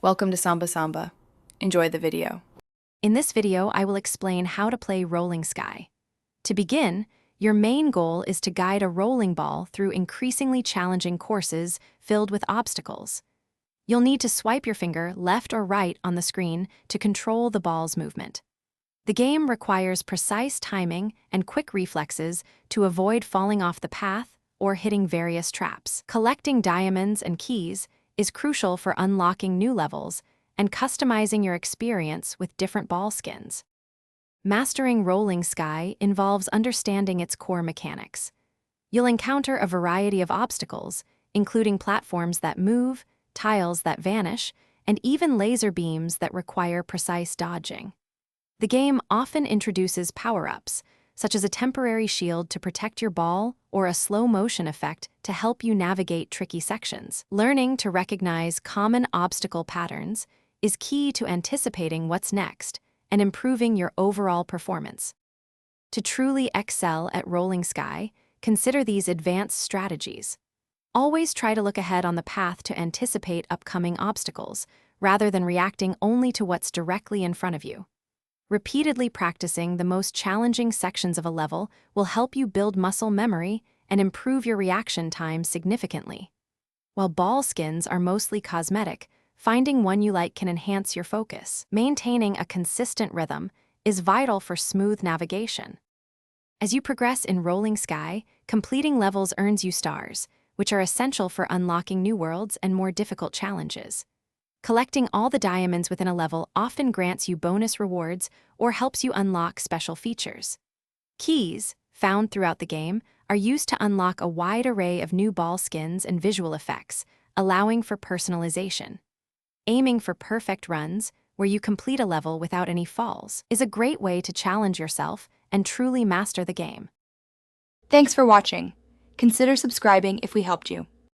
Welcome to Samba Samba. Enjoy the video. In this video, I will explain how to play Rolling Sky. To begin, your main goal is to guide a rolling ball through increasingly challenging courses filled with obstacles. You'll need to swipe your finger left or right on the screen to control the ball's movement. The game requires precise timing and quick reflexes to avoid falling off the path or hitting various traps. Collecting diamonds and keys is crucial for unlocking new levels and customizing your experience with different ball skins. Mastering Rolling Sky involves understanding its core mechanics. You'll encounter a variety of obstacles, including platforms that move, tiles that vanish, and even laser beams that require precise dodging. The game often introduces power-ups, such as a temporary shield to protect your ball or a slow-motion effect to help you navigate tricky sections. Learning to recognize common obstacle patterns is key to anticipating what's next and improving your overall performance. To truly excel at Rolling Sky, consider these advanced strategies. Always try to look ahead on the path to anticipate upcoming obstacles, rather than reacting only to what's directly in front of you. Repeatedly practicing the most challenging sections of a level will help you build muscle memory and improve your reaction time significantly. While ball skins are mostly cosmetic, finding one you like can enhance your focus. Maintaining a consistent rhythm is vital for smooth navigation. As you progress in Rolling Sky, completing levels earns you stars, which are essential for unlocking new worlds and more difficult challenges. Collecting all the diamonds within a level often grants you bonus rewards or helps you unlock special features. Keys, found throughout the game, are used to unlock a wide array of new ball skins and visual effects, allowing for personalization. Aiming for perfect runs, where you complete a level without any falls, is a great way to challenge yourself and truly master the game. Thanks for watching. Consider subscribing if we helped you.